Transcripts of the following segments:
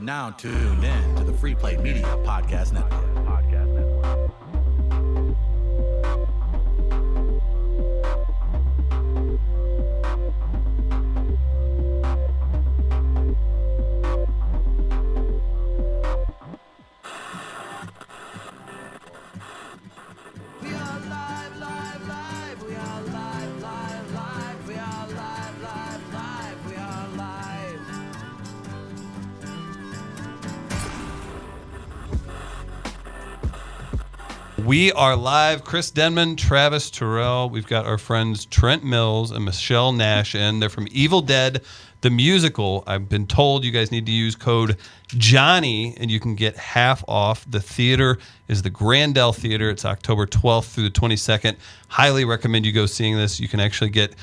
now tuned in to the Free Play Media Podcast Network. We are live. Chris Denman, Travis Terrell. We've got our friends Trent Mills and Michelle Nash in. They're from Evil Dead, the musical. I've been told you guys need to use code Johnny and you can get half off. The theater is the Grandel Theatre. It's October 12th through the 22nd. Highly recommend you go seeing this. You can actually get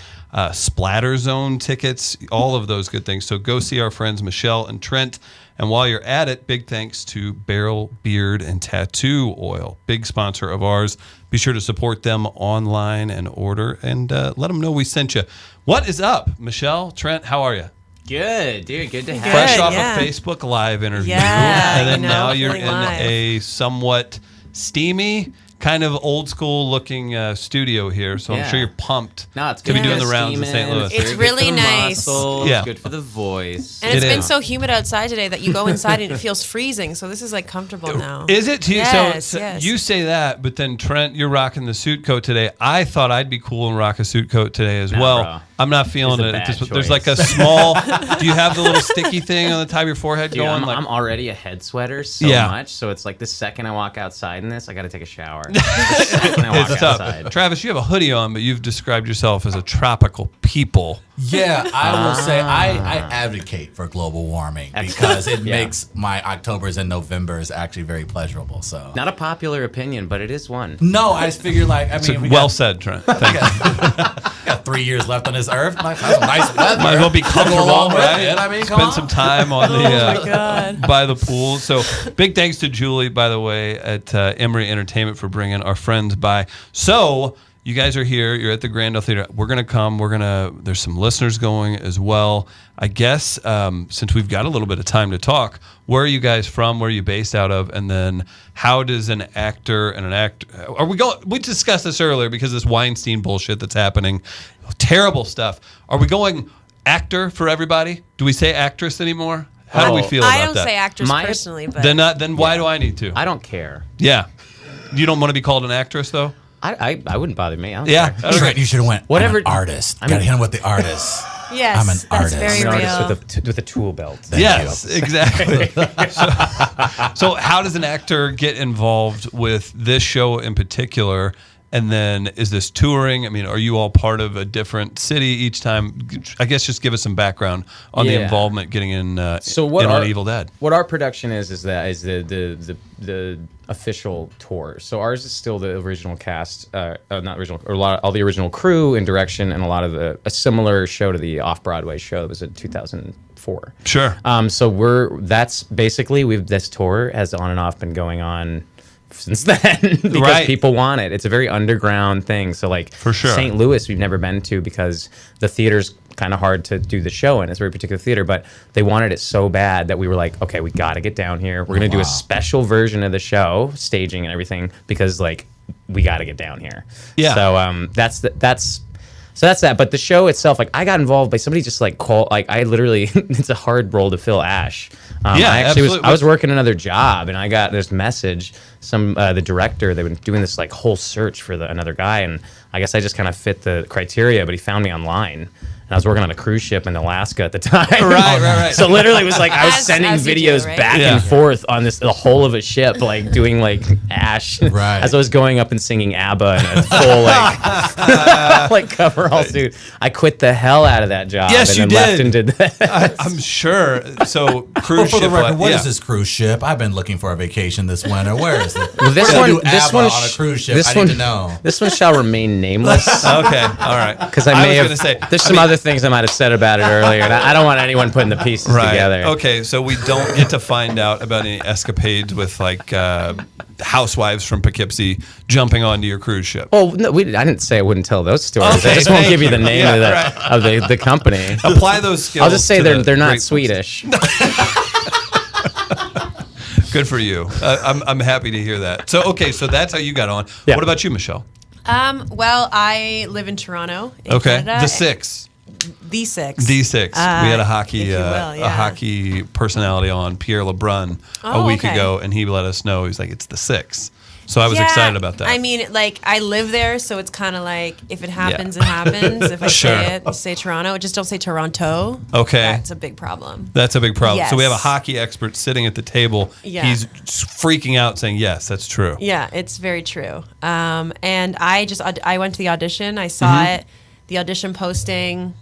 Splatter Zone tickets, all of those good things. So go see our friends Michelle and Trent. And while you're at it, big thanks to Barrel Beard and Tattoo Oil, big sponsor of ours. Be sure to support them online and order, and let them know we sent you. What is up, Michelle, Trent? How are you? Good, dude. Good to have Fresh you. off a Facebook Live interview, Yeah, and then now you're in live. a somewhat steamy, kind of old school looking studio here. So I'm sure you're pumped No, it's to be good. doing the rounds in St. Louis. It's really nice. Yeah. It's good for the voice. And it's It been is. so humid outside today that you go inside and it feels freezing. So this is like comfortable now. Is it to you? Yes, so yes. you say that, but then Trent, you're rocking the suit coat today. I thought I'd be cool and rock a suit coat today as well. bro. I'm not feeling It's a it. bad There's choice. like a small. Do you have the little sticky thing on the top of your forehead Dude, going? I'm already a head sweater so Yeah. much, so it's like the second I walk outside in this, I got to take a shower. The second I walk It's tough. outside. Travis, you have a hoodie on, but you've described yourself as a tropical people. Yeah, I will say I advocate for global warming because it Yeah. makes my Octobers and Novembers actually very pleasurable. So Not a popular opinion, but it is one. no, I just figure like So well said, Trent. Thank you. got 3 years left on this earth. Like, that's some nice weather. Might as well be Go comfortable, along with right? it. I mean, come Spend on. some time on the my God. by the pool. So big thanks to Julie, by the way, at Emory Entertainment for bringing our friends by. So you guys are here. You're at the Grandel Theatre. We're gonna come. There's some listeners going as well. I guess since we've got a little bit of time to talk, where are you guys from? Where are you based out of? And then how does an actor and an act? Are we going? We discussed this earlier because this Weinstein bullshit that's happening. Terrible stuff. Are we going actor for everybody? Do we say actress anymore? How do we feel about I don't that? say actress My- personally, but Then why do I need to? I don't care. Yeah. You don't want to be called an actress though? I wouldn't bother me. I don't Yeah. care. Trent, you should have went. Whatever- I'm an artist. I'm Gotta an- hit him with the artist. yes, I'm an that's artist. very I'm an real. artist with a tool belt. Thank Yes, you. exactly. so how does an actor get involved with this show in particular? And then is this touring? I mean, are you all part of a different city each time? I guess just give us some background on the Yeah. involvement getting in, So what in our on Evil Dead. What our production is the official tour. So ours is still the original cast, not original, or all the original crew and direction, and a lot of a similar show to the off-Broadway show that was in 2004. Sure. That's basically this tour has on and off been going on since then because Right. people want it. It's a very underground thing. So like For sure. St. Louis we've never been to because the theater's kind of hard to do the show in. It's a very particular theater, but they wanted it so bad that we were like, okay, we got to get down here. We're going to do a special version of the show, staging and everything, because like we got to get down here. Yeah. So that's that. But the show itself, like I got involved by somebody just like I literally, it's a hard role to fill, Ash. Yeah, I actually absolutely. I was working another job and I got this message. The director, they've been doing this like whole search for another guy, and I guess I just kind of fit the criteria. But he found me online, and I was working on a cruise ship in Alaska at the time. Right. So literally, it was like I was As sending you do, videos right? back Yeah. and forth on the whole of a ship, like doing like Ash, Right. as I was going up and singing ABBA in a full like like coverall suit. I quit the hell out of that job. Yes, and you then left did. and did that. I'm sure. So But cruise for the ship. record, what yeah. is this cruise ship? I've been looking for a vacation this winter. Where is it? Well, this We're gonna one- do this ABBA one on a cruise ship. I need to know. This one shall remain nameless. Okay. All right. Because I may was have. gonna say, There's some other things I might have said about it earlier, and I don't want anyone putting the pieces Right. together. Okay, so we don't get to find out about any escapades with like housewives from Poughkeepsie jumping onto your cruise ship. Well, no, I didn't say I wouldn't tell those stories. Okay, I just won't thank give you the you. name Yeah, of the company. Apply those skills. I'll just say to they're the not great Swedish. Good for you. I'm happy to hear that. So so that's how you got on. Yeah. What about you, Michelle? Well, I live in Toronto, in Canada. The Six. D6. D6. We had a hockey if you will, a yeah. hockey personality on, Pierre LeBrun, a Oh, week okay. ago, and he let us know. He's like, it's the Six. So I was excited about that. I mean, like, I live there, so it's kind of like, if it happens, it happens. If I Sure. say it, say Toronto. Just don't say Toronto. Okay. That's a big problem. That's a big problem. So we have a Yes. hockey expert sitting at the table. Yeah. He's freaking out saying, yes, that's true. Yeah, it's very true. And I went to the audition. I saw Mm-hmm. it, the audition posting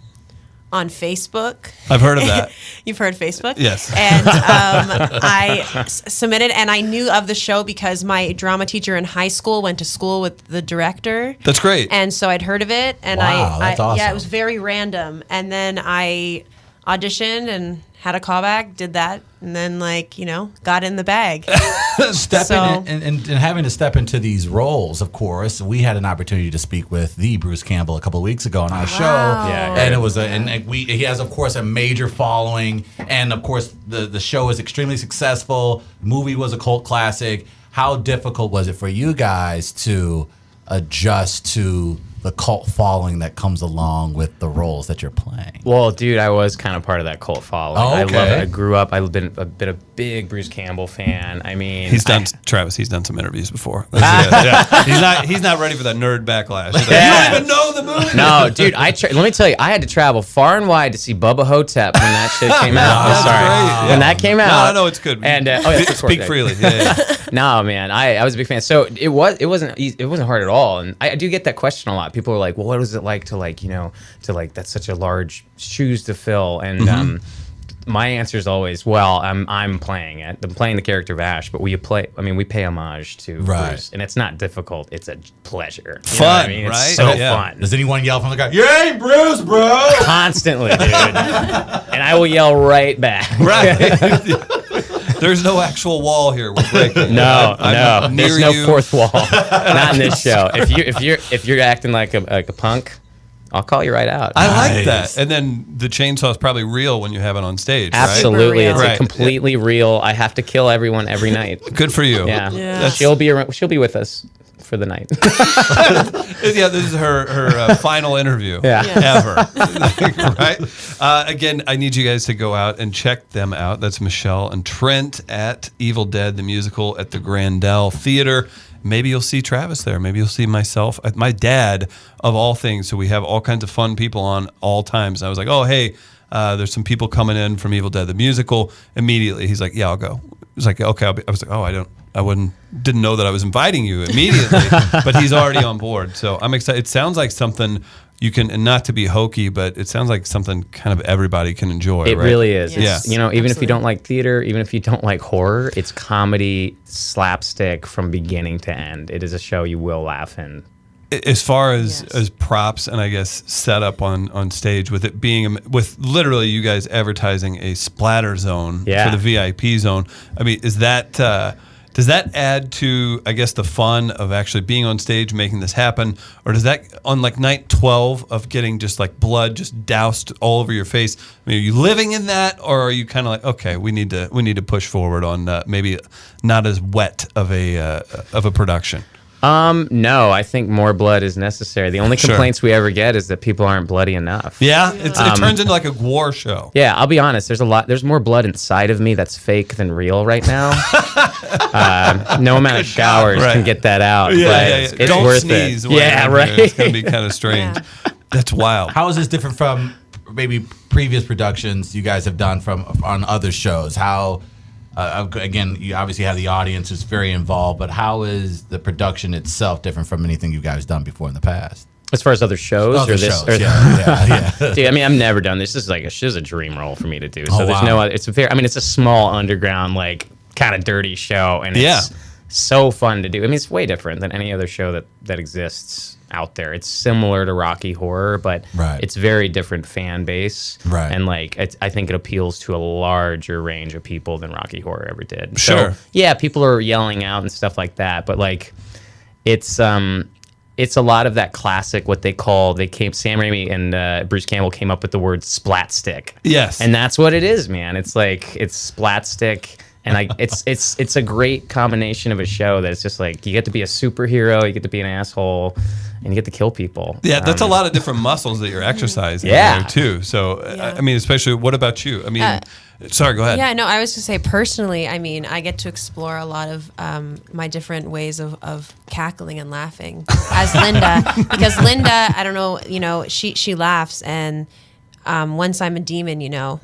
on Facebook. I've heard of that. You've heard Facebook? Yes. And I submitted, and I knew of the show because my drama teacher in high school went to school with the director. That's great. And so I'd heard of it, and Wow, that's yeah, awesome. it was very random. And then I auditioned and had a callback, did that, and then got in the bag. Stepping and having to step into these roles, of course, we had an opportunity to speak with the Bruce Campbell a couple of weeks ago on our show, Yeah, and it was he has, of course, a major following, and of course the show is extremely successful. The movie was a cult classic. How difficult was it for you guys to adjust to the cult following that comes along with the roles that you're playing? Well, dude, I was kind of part of that cult following. Oh, I okay. love it. I grew up. I've been a big Bruce Campbell fan. I mean, Travis, he's done some interviews before. Yeah. He's not ready for that nerd backlash. He's like, Yeah. You don't even know the movie. No, dude, let me tell you, I had to travel far and wide to see Bubba Hotep when that shit came out. That's I'm sorry. great. When that came out. No, it's good. And Speak freely. Yeah. No, man, I was a big fan. So it wasn't hard at all. And I do get that question a lot. People are like, well, what was it like to that's such a large shoes to fill? And my answer is always, well, I'm playing it. I'm playing the character of Ash, but we pay homage to Bruce, and it's not difficult. It's a pleasure. You know what I mean? It's right? so Yeah. fun. Does anyone yell from the guy, "You ain't Bruce, bro"? Constantly, dude. And I will yell right back. Right. There's no actual wall here. We're breaking. No, I'm near there's no you. fourth wall. Not in this show. If you're acting like a punk, I'll call you right out. I like Nice. that. And then the chainsaw is probably real when you have it on stage, right? Absolutely, Super it's real. a completely real. I have to kill everyone every night. Good for you. Yeah, Yeah. she'll be with us for the night. Yeah, this is her final interview Yeah. ever. Right? Again, I need you guys to go out and check them out. That's Michelle and Trent at Evil Dead, the musical at the Grandel Theatre. Maybe you'll see Travis there. Maybe you'll see myself. My dad, of all things. So we have all kinds of fun people on all times. I was like, oh, hey, there's some people coming in from Evil Dead, the musical. Immediately, he's like, yeah, I'll go. He's like, okay, I was like, oh, didn't know that I was inviting you immediately, but he's already on board. So I'm excited. It sounds like something you can, and not to be hokey, but it sounds like something kind of everybody can enjoy. It right? really is. Yes. It's, even if you Absolutely. don't like theater, even if you don't like horror, it's comedy slapstick from beginning to end. It is a show you will laugh in. As far as Yes. as props and I guess setup on stage, with it being with literally you guys advertising a splatter zone Yeah. for the VIP zone. I mean, is that does that add to, I guess, the fun of actually being on stage making this happen, or does that on like night 12 of getting just like blood just doused all over your face? I mean, are you living in that, or are you kind of like, okay, we need to push forward on maybe not as wet of a production? No, I think more blood is necessary. The only Sure. complaints we ever get is that people aren't bloody enough. Yeah, it turns into like a war show. Yeah, I'll be honest. There's more blood inside of me that's fake than real right now. No amount of showers Right. can get that out. Yeah, but yeah. It's Don't worth sneeze. it. when Yeah, I'm right. here. It's gonna be kind of strange. Yeah. That's wild. How is this different from maybe previous productions you guys have done on other shows? How, again, you obviously have the audience who's very involved, but how is the production itself different from anything you guys done before in the past? As far as other shows Other or this, shows, or, yeah. dude, I mean, I've never done this. This is like this is a dream role for me to do. So Oh, there's wow. no other. It's a small underground, like kind of dirty show, and Yeah. it's so fun to do. I mean, it's way different than any other show that exists out there. It's similar to Rocky Horror, but Right. it's very different fan base, Right. And like, I think it appeals to a larger range of people than Rocky Horror ever did. Sure. So, yeah, people are yelling out and stuff like that, but like, it's a lot of that classic, Sam Raimi and Bruce Campbell came up with the word splat stick. Yes. And that's what it is, man. It's like, it's splat stick And it's a great combination of a show that it's just like you get to be a superhero, you get to be an asshole, and you get to kill people. Yeah, that's a lot of different muscles that you're exercising Yeah. there too. So, I mean, especially, what about you? I mean, sorry, go ahead. Yeah, no, I was going to say personally, I mean, I get to explore a lot of my different ways of cackling and laughing as Linda. Because Linda, I don't know, you know, she laughs. And once I'm a demon, you know,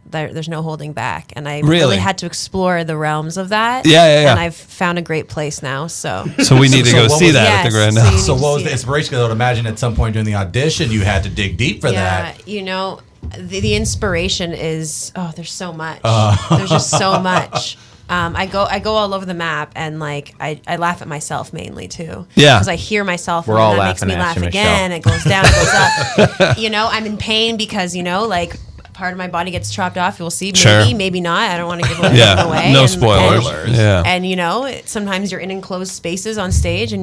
there's no holding back. And I really had to explore the realms of that. Yeah. And I've found a great place now. So we need to go see that at the Grandel. So what was the inspiration? Because I would imagine at some point during the audition, you had to dig deep for that. Yeah, you know, the inspiration is, there's so much. There's just so much. I go all over the map, and like I laugh at myself mainly too. Yeah, because I hear myself. We're and all that makes laughing me at laugh you, again. Michelle. It goes down, it goes up. You know, I'm in pain because, you know, like part of my body gets chopped off. We'll see. Maybe, Sure. maybe not. I don't want to give anything away. No spoilers. Yeah. And you know, sometimes you're in enclosed spaces on stage, and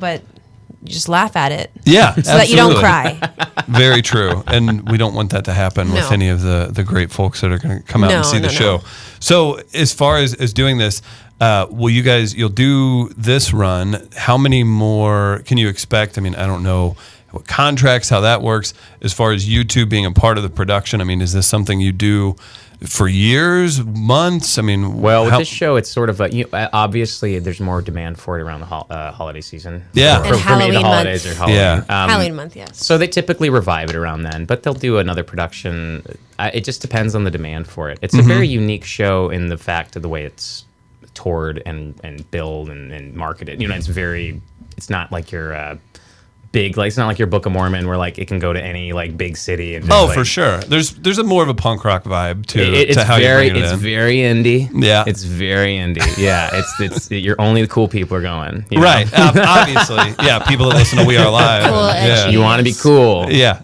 but you just laugh at it. Yeah, so that you don't cry. Very true, and we don't want that to happen with any of the great folks that are going to come out and see the show. So, as far as doing this, you'll do this run. How many more can you expect? I mean, I don't know what contracts, how that works. As far as you two being a part of the production, I mean, is this something you do for years, months? I mean, well, with this show, it's sort of obviously there's more demand for it around the holiday season. Yeah, for me, Halloween the holidays month. are Halloween. Yeah. Halloween month, yes. So they typically revive it around then, but they'll do another production. It just depends on the demand for it. It's a very unique show in the fact of the way it's toured and billed and marketed. You know, it's not like your big, like it's not like your Book of Mormon where like it can go to any like big city. And just, for sure. There's a more of a punk rock vibe it's to how you bring it in. It's very indie. Yeah, it's very indie. Yeah, it's you're only the cool people are going. You know? Right. Obviously, yeah. People that listen to We Are Live. Cool, Yeah. You want to be cool. Yeah.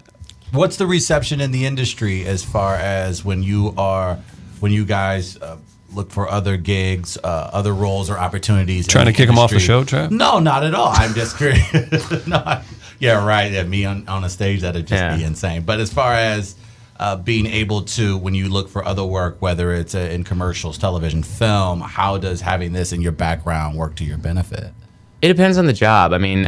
What's the reception in the industry as far as when you guys look for other gigs, other roles or opportunities? Trying to kick them off the show, Trev? No, not at all. I'm just curious. Yeah, right. Yeah, me on a stage, that'd just be insane. But as far as being able to, when you look for other work, whether it's in commercials, television, film, how does having this in your background work to your benefit? It depends on the job. I mean,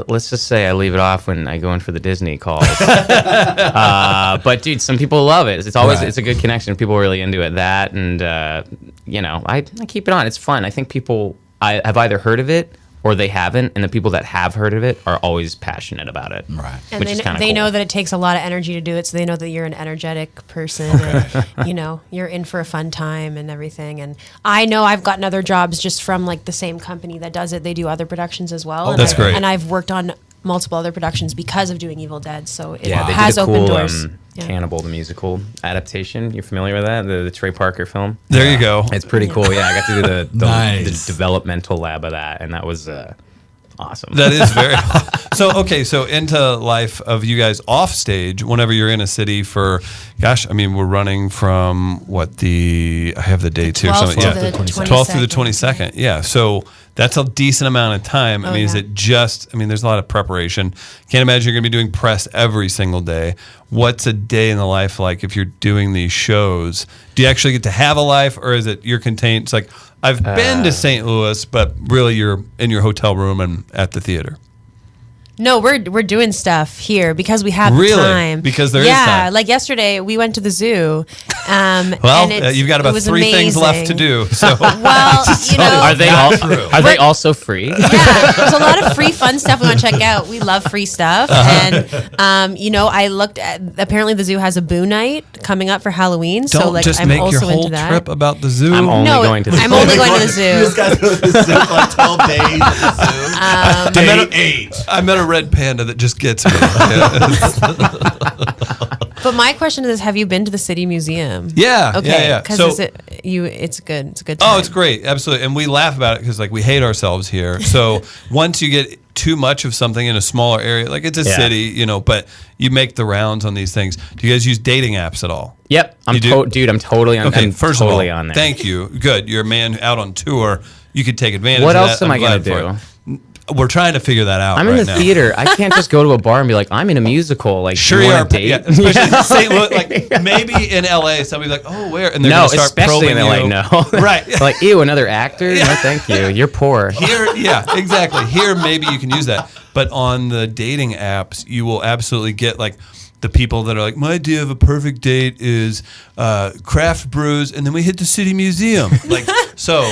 let's just say I leave it off when I go in for the Disney calls. But dude, some people love it. It's a good connection. People are really into it. That and I keep it on. It's fun. I think people have either heard of it or they haven't, and the people that have heard of it are always passionate about it. Right. And which is kinda they cool. know that it takes a lot of energy to do it, so they know that you're an energetic person, and you're in for a fun time and everything. And I know I've gotten other jobs just from like the same company that does it. They do other productions as well. That's great. And I've worked on multiple other productions because of doing Evil Dead, so it They has did a opened cool doors. Cannibal the musical adaptation. You familiar with that? The Trey Parker film. There you go. It's pretty cool. Yeah, I got to do the Nice. developmental lab of that, and that was awesome. That is very so into life of you guys off stage whenever you're in a city for we're running from I have the dates here. 12th So, to the 12th through the 22nd. 22nd. Yeah. So that's a decent amount of time. I mean, is yeah. it just, there's a lot of preparation. Can't imagine you're going to be doing press every single day. What's a day in the life like if you're doing these shows? Do you actually get to have a life, or is it you're contained? It's like, I've been to St. Louis, but really you're in your hotel room and at the theater. No, we're doing stuff here because we have Really? time. Because there is time. Yeah, like yesterday we went to the zoo. You've got about 3 things left to do. So Well, Are they also free? Yeah, there's a lot of free fun stuff we want to check out. We love free stuff, and I looked at. Apparently, the zoo has a boo night coming up for Halloween. Don't so like, just I'm make also your whole into that. trip about the zoo. I'm only going to the I'm zoo. only going to the You zoo. just got to go to the zoo for like 12 days at the zoo. Day 8. I met a red panda that just gets me. But my question is, have you been to the City Museum? Yeah. Okay. Yeah. Because So, it's good. It's a good time. oh, it's great. Absolutely. And we laugh about it because we hate ourselves here. So once you get too much of something in a smaller area, like it's a city, but you make the rounds on these things. Do you guys use dating apps at all? Yep. I'm totally on. Okay, I'm first totally of all, on there. thank you. Good. You're a man out on tour. You could take advantage What of else that. am I'm I going glad to for do? it. we're trying to figure that out. I'm in the theater. I can't just go to a bar and be like, I'm in a musical. Like, Sure, you you want are. a date? Yeah, especially in St. Louis. Like maybe in LA, somebody's like, "Oh, where?" And they're No, going to start especially in probing LA. you. No, Right. Like, ew, another actor? No, thank you. You're poor. Here, yeah, exactly. Here, maybe you can use that. But on the dating apps, you will absolutely get like the people that are like, my idea of a perfect date is craft brews, and then we hit the city museum. Like, so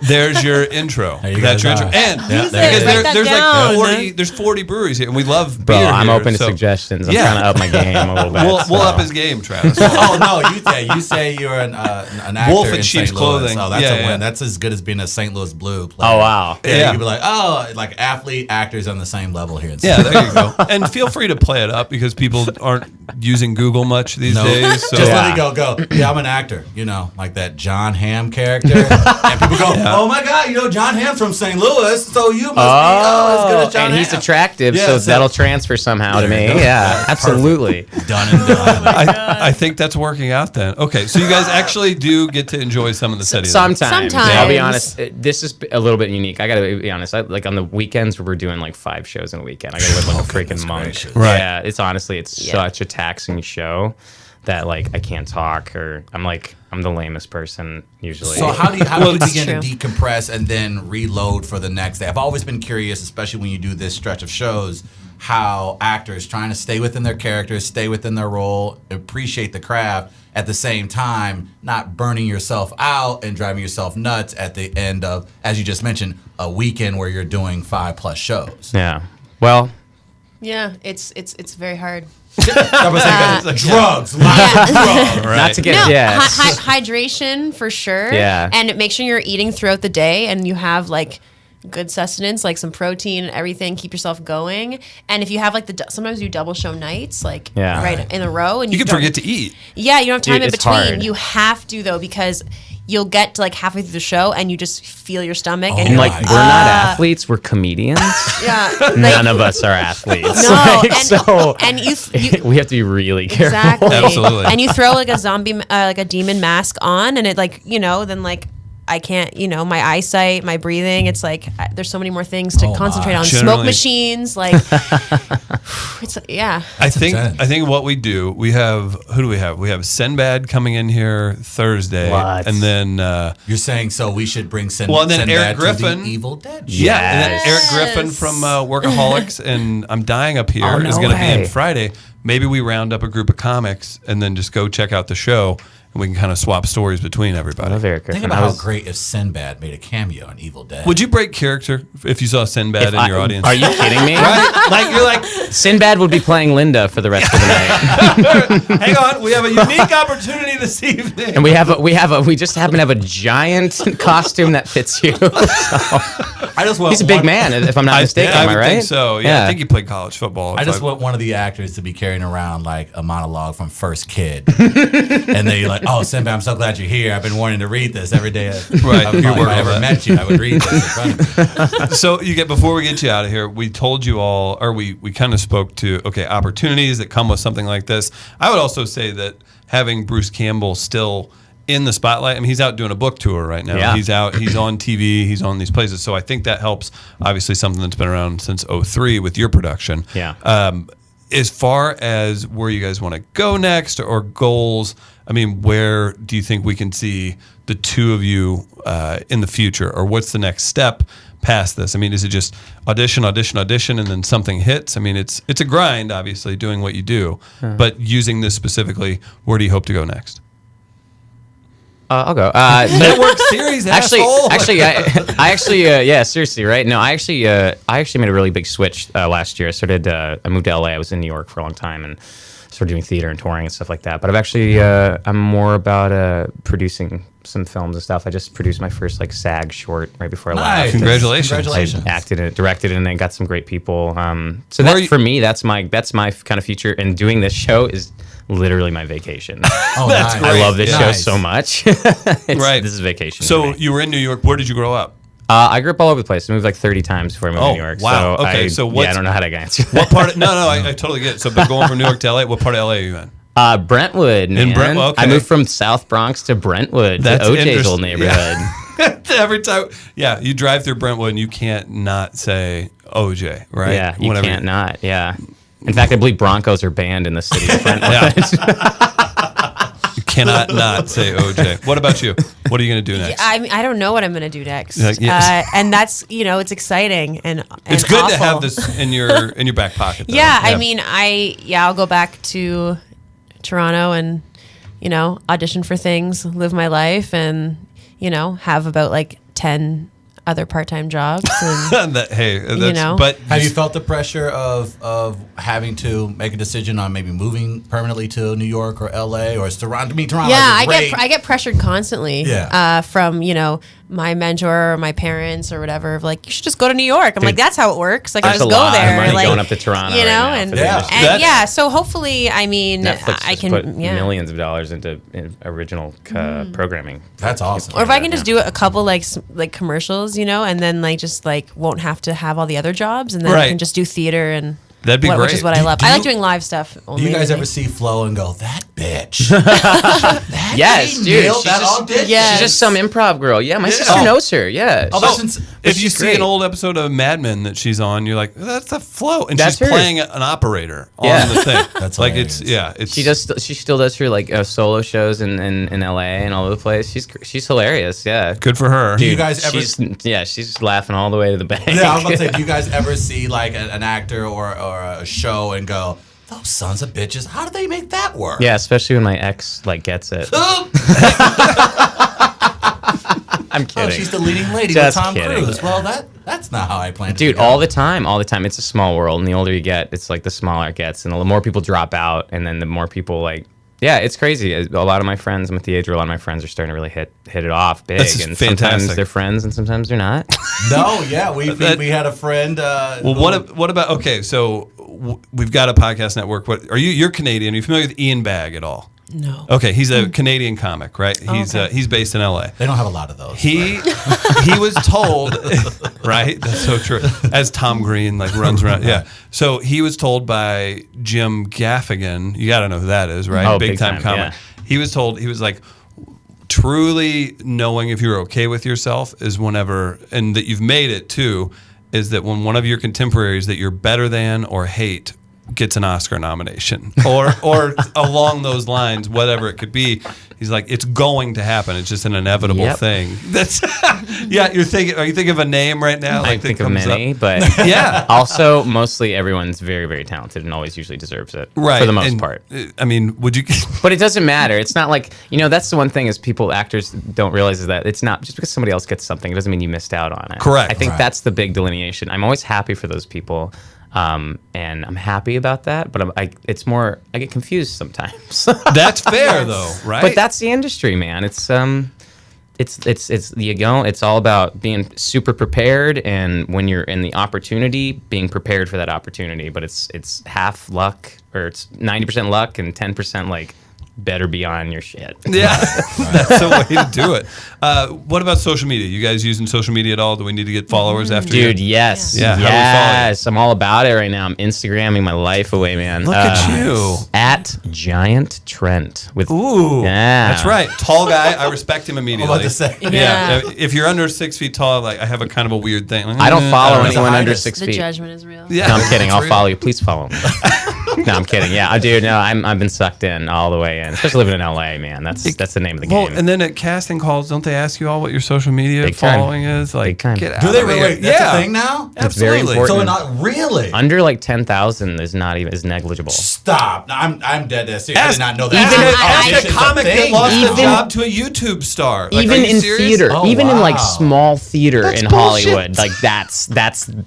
there's your intro. There you That's your guys intro. are. And Yeah, because there it is. there's Down. like 40, there's 40 breweries here, and we love Bro, beer I'm here, open to so suggestions. I'm Yeah. trying to up my game a little bit. We'll up his game, Travis. Oh no, you say you're an actor Wolf in in sheep's St. clothing. Louis. Oh, that's Yeah, a win. yeah. That's as good as being a St. Louis Blue player. Oh, wow. Yeah, Yeah. you could be like, oh, like athlete, actors on the same level here in Yeah, St. there you go. And feel free to play it up because people aren't using Google much these No. days. So Just Yeah. let it go. Yeah, I'm an actor. You know, like that John Hamm character. And people go, oh my God, you know, John Hamm's from St. Louis, so you must be as good as John and he's Hamm. attractive, Yeah, so so- that'll transfer somehow to There me. you go. Yeah, absolutely. Done and done. I think that's working out then. Okay, so you guys actually do get to enjoy some of the city. life. Sometimes. Sometimes. I'll be honest. This is a little bit unique. I gotta be honest. Like on the weekends, where we're doing like 5 shows in a weekend, I gotta live like a freaking monk. gracious. Right. Yeah, it's honestly, it's such a taxing show that like I can't talk, or I'm the lamest person usually. So how do you begin true. to decompress and then reload for the next day? I've always been curious, especially when you do this stretch of shows, how actors trying to stay within their characters, stay within their role, appreciate the craft, at the same time not burning yourself out and driving yourself nuts at the end of, as you just mentioned, a weekend where you're doing 5+ shows. Yeah. Well, Yeah, it's very hard. Drugs, lots of drugs. Right. not to get No, yeah. hydration for sure. Yeah. And make sure you're eating throughout the day and you have like good sustenance, like some protein and everything. Keep yourself going. And if you have like sometimes you double show nights, like Yeah. right in a row, and You can don't- forget to eat. Yeah, you don't have time Dude, in it's between. hard. You have to though, because you'll get to like halfway through the show and you just feel your stomach and And you're like my we're not athletes, we're comedians. yeah, None of us are athletes. no, Like, and, so and you we have to be really careful. exactly Absolutely. and you throw like a zombie like a demon mask on and it like then like I can't, my eyesight, my breathing, it's like there's so many more things to Oh, concentrate my. on. Generally- Smoke machines, like it's yeah. I think intense. what we do, we have who do we have? We have Sinbad coming in here Thursday, What? and then You're saying so we should bring Well, and then Sinbad Eric to Griffin. the Evil Dead? yeah, and then Eric Yes. Griffin from Workaholics and I'm Dying Up Here Oh, no is going to be way. in Friday. Maybe we round up a group of comics and then just go check out the show, and we can kind of swap stories between I everybody. love Eric Think Griffin. about I how was- great if Sinbad made a cameo in Evil Dead. Would you break character if you saw Sinbad in your audience? Are you kidding me? Right? Like you're like, Sinbad would be playing Linda for the rest of the night, hang on, we have a unique opportunity this evening. and we just happen to have a giant costume that fits you. I just want He's a big man, if I'm not mistaken. I Am I would right? think so. Yeah, I think he played college football. I If just want one of the actors to be carrying around like a monologue from First Kid, and then you're like, "Oh, Sinbad, I'm so glad you're here. I've been wanting to read this every day. Right, If you're I working on ever that. met you, I would read this in front of you." So before we get you out of here, we told you all, or we kind of spoke to opportunities that come with something like this. I would also say that having Bruce Campbell still in the spotlight. I mean, he's out doing a book tour right now. Yeah. He's on TV, he's on these places. So I think that helps. Obviously, something that's been around since '03 with your production. Yeah. As far as where you guys want to go next or goals, I mean, where do you think we can see the two of you in the future, or what's the next step past this? I mean, is it just audition, and then something hits? I mean, it's a grind, obviously, doing what you do, but using this specifically, where do you hope to go next? I'll go. Network series, asshole. Yeah, seriously, right? No, I actually made a really big switch last year. I moved to LA. I was in New York for a long time and started doing theater and touring and stuff like that. But I'm more about producing some films and stuff. I just produced my first SAG short right before I left. Congratulations. I acted in it, directed it, and then got some great people. So Where are that's you- for me. That's my kind of future. And doing this show is literally my vacation. Oh, That's nice. great. I love this show Nice. so much. Right. This is vacation. for So me. you were in New York. Where did you grow up? I grew up all over the place. I moved like 30 times before I moved Oh, to New York. wow. So Okay, so what's- I don't know how to answer that. What part? I totally get it. So, but going from New York to LA, what part of LA are you in? Brentwood, man. Brentwood, okay. I moved from South Bronx to Brentwood, That's to OJ's interest- old neighborhood. Every time, yeah, you drive through Brentwood and you can't not say OJ, right? Yeah, you can't not. Yeah. In fact, I believe Broncos are banned in the city of Brentwood. You cannot not say OJ. What about you? What are you going to do next? I don't know what I'm going to do next. Yes. And that's, it's exciting and It's good to awful. have this in your back pocket. Though. Yeah, I mean, I'll go back to Toronto and, audition for things, live my life, and, have about like 10 other part-time jobs. And, But have you felt the pressure of having to make a decision on maybe moving permanently to New York or LA or Toronto? I mean, Toronto. Yeah, is great. I get pressured constantly. Yeah. From my mentor or my parents or whatever, of like, you should just go to New York. I'm like, that's how it works. Like, I There's just a go lot there. of money like, going up to Toronto right now and for the industry. yeah. So hopefully, I mean, Netflix I just can put millions. millions of dollars into original programming. That's awesome. Or if I can just do a couple like commercials, and then just won't have to have all the other jobs, and then I can just do theater and that'd be which great. is what I love. Do I like you- doing live stuff. Do Only you guys really. ever see Flo and go, that bitch? Yes, She dude. nailed She's that just, audition. Yeah. she's just some improv girl. Yeah, my sister knows her. Yeah. Oh, that's if you she's see great. an old episode of Mad Men that she's on, you're like, that's a Flo, and That's she's her. playing an operator on Yeah. the thing. That's like hilarious. it's She still does her solo shows in LA and all over the place. She's hilarious. Yeah. good for her. Do you guys ever? She's laughing all the way to the bank. Yeah, I was about to say, do you guys ever see like an actor or a show and go, those sons of bitches, how do they make that work? Yeah, especially when my ex gets it. I'm kidding. Oh, she's the leading lady Just with Tom kidding. Cruise. Well, that's not how I planned it. Dude, to go. all the time. It's a small world, and the older you get, it's like the smaller it gets, and the more people drop out, and then the more people yeah, it's crazy. A lot of my friends, I'm at the age where a lot of my friends are starting to really hit it off big, That's and fantastic. sometimes they're friends and sometimes they're not. No, yeah, we had a friend. Well, what about? Okay, so we've got a podcast network. You're Canadian? Are you familiar with Ian Bagg at all? No. Okay, he's a Canadian comic, right? He's based in LA. They don't have a lot of those. He was told, right? That's so true. As Tom Green runs around, yeah. So he was told by Jim Gaffigan. You got to know who that is, right? Oh, big big time time, comic. yeah. He was told, he was like, truly knowing if you're okay with yourself is whenever, and that you've made it too, is that when one of your contemporaries that you're better than or hate gets an Oscar nomination or along those lines, whatever it could be. He's like, it's going to happen. It's just an inevitable Yep. thing. That's yeah. Are you thinking of a name right now? I that think of comes many, up? but Yeah. also mostly everyone's very, very talented and always usually deserves it Right. for the most And, part. I mean, would you? But it doesn't matter. It's not like, that's the one thing is actors don't realize is that it's not just because somebody else gets something, it doesn't mean you missed out on it. Correct. I think Right. that's the big delineation. I'm always happy for those people. And I'm happy about that, but I get confused sometimes. That's fair though, right? But that's the industry, man. It's all about being super prepared, and when you're in the opportunity, being prepared for that opportunity. But it's half luck, or it's 90% luck and 10% better be on your shit. yeah, that's the way to do it. What about social media? You guys using social media at all? Do we need to get followers after? Dude, yes. Yeah, how do we follow you? Yes. I'm all about it right now. I'm Instagramming my life away, man. Look at you. At Giant Trent with Ooh, Yeah. that's right. Tall guy. I respect him I'm immediately. about to say. Yeah. If you're under 6 feet tall, I have a kind of a weird thing. I don't follow It's a anyone under highness. 6 The feet. judgment is real. Yeah, No, I'm kidding. it's I'll real. follow you. Please follow me. No, I'm kidding. Yeah, dude. No, I've been sucked in all the way in, especially living in LA, man. That's the name of the Well, game. and then at casting calls, don't they ask you all what your social media Big time. following is? Big time. Get out Do they of really? here. Wait, that's yeah. a thing now? It's very Absolutely. So important. not really. Under 10,000 is negligible. Stop. No, I'm dead ass serious. I Ask, did not know that. even- ask a Audition's comic that thing lost now. a job to a YouTube star. Like, Even are you in serious? theater, Oh, even in wow. small theater That's in bullshit. Hollywood,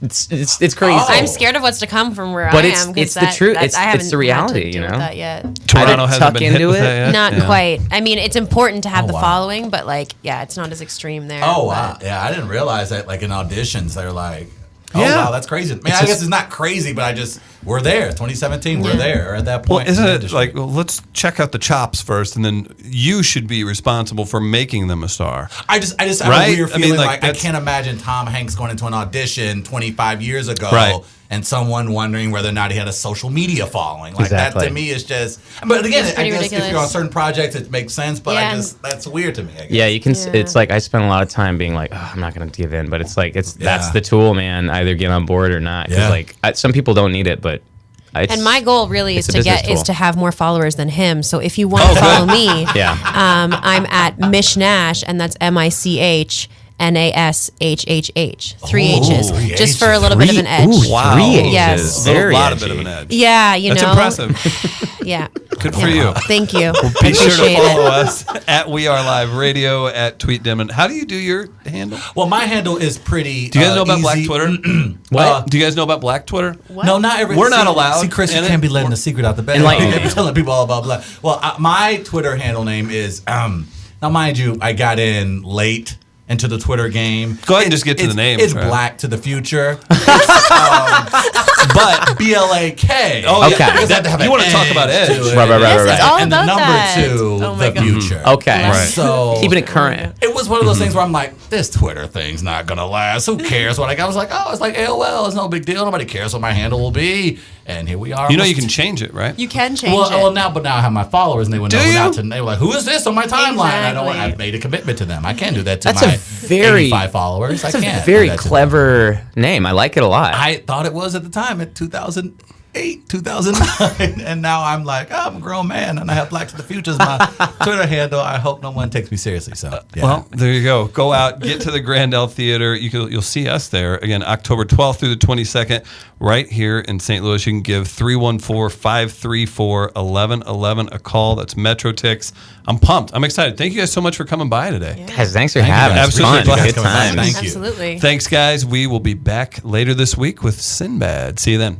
it's crazy. Oh. I'm scared of what's to come from where But I it's- am. 'cause it's the truth. that- It's I haven't the reality, had to you deal know? with that yet. Toronto Either hasn't tuck been hit into with it. that yet? Not Yeah. quite. I mean, it's important to have Oh, the wow. following, but it's not as extreme there. Oh but- wow, yeah, I didn't realize that. Like in auditions, they're like, "Oh Yeah. wow, that's crazy." I mean, I guess it's not crazy, but we're there. 2017, we're Yeah. there at that Well, point. isn't in the it industry. like, well, let's check out the chops first, and then you should be responsible for making them a star. I just have Right? a weird I mean, feeling like, like I that's- can't imagine Tom Hanks going into an audition 25 years ago Right. and someone wondering whether or not he had a social media following. Like Exactly. that to me is just. But again, It's I pretty guess if ridiculous. you're on certain projects, it makes sense. But Yeah. I just that's weird to me. I guess. Yeah, you can. Yeah. It's like I spend a lot of time being like, oh, I'm not going to give in, but it's like that's Yeah. the tool, man. Either get on board or not. 'Cause, Yeah. like some people don't need it, but. And my goal really is it's a to business get is tool. to have more followers than him. So if you want to follow me, Yeah. I'm at Mish Nash, and that's MICHNASHHH. 3 Ooh, H's, 3 just for a little bit of an edge. Ooh, Wow. 3 H's. Yes. Very a lot of edgy. bit of an edge. Yeah, you That's know. impressive. Yeah. Good for you. Thank you. Be sure to Appreciate follow it. us at We Are Live Radio at Tweet Denman. How do you do your handle? Well, my handle is pretty. Do you guys know about Black easy. Twitter? What? Do you guys know about Black Twitter? No, not every. We're not see- allowed See, Chris, you in can't it. be letting the secret out the bed. Enlighten They me. be telling people all about Black. Well, my Twitter handle name is. Now, mind you, I got in late into the Twitter game. Go ahead and just get to the name, It's Trev. Black to the Future. It's, but BLAK. Oh, Okay. yeah. Because I have to have You an want to talk edge about Edge. to it. Right. Yes, it's all And the about number that. 2, Oh my the God. future. Okay. Right. So Keeping it current. it was one of those things where I'm like, this Twitter thing's not gonna last. Who cares? What I was like, oh, it's like AOL. It's no big deal. Nobody cares what my handle will be. And here we are. You know you almost- can change it, right? You can change well, it. now I have my followers, and they would know Do not you? to. They were like, "Who is this on my timeline?" I know Exactly. I've made a commitment to them. I can't do that to That's my a very 85 followers. That's I a can't. very do that to them. clever name. I like it a lot. I thought it was at the time in 2008, 2009, and now I'm like, oh, I'm a grown man, and I have Black to the Future as my Twitter handle. I hope no one takes me seriously. So, yeah. Well, there you go. Go out, get to the Grandel Theatre. You'll see us there again, October 12th through the 22nd, right here in St. Louis. You can give 314-534-1111 a call. That's MetroTix. I'm pumped. I'm excited. Thank you guys so much for coming by today. Guys, thanks for Thank you, having guys. us. Absolutely. Fun. Glad Good coming by. times. Thank you. Absolutely. Thanks, guys. We will be back later this week with Sinbad. See you then.